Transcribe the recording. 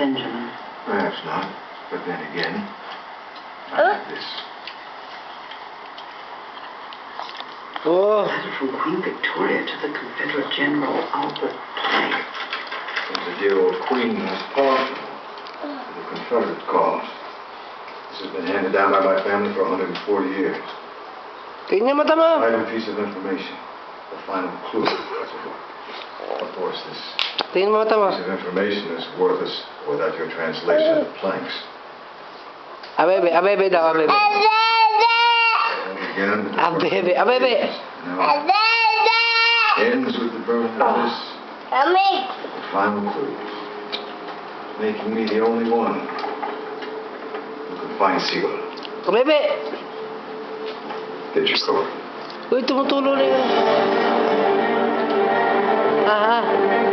Benjamin. Perhaps not, but then again, I have this. Oh, Letter from Queen Victoria to the Confederate General Albert Pike. Since the dear old Queen was partial to the Confederate cause, this has been handed down by my family for 140 years. tingnan mata mo. Vital piece of information, the final clue, as it were. Of course, this Tingnan mo mata mo. piece of information is worthless without your translation of the planks. Abebe daw, abebe. Again, Abebe. now ends with the burning of this the final clue, making me the only one who can find Sigurd. Abebe. Get your coat. Uy, tumutulo na yun. Ah.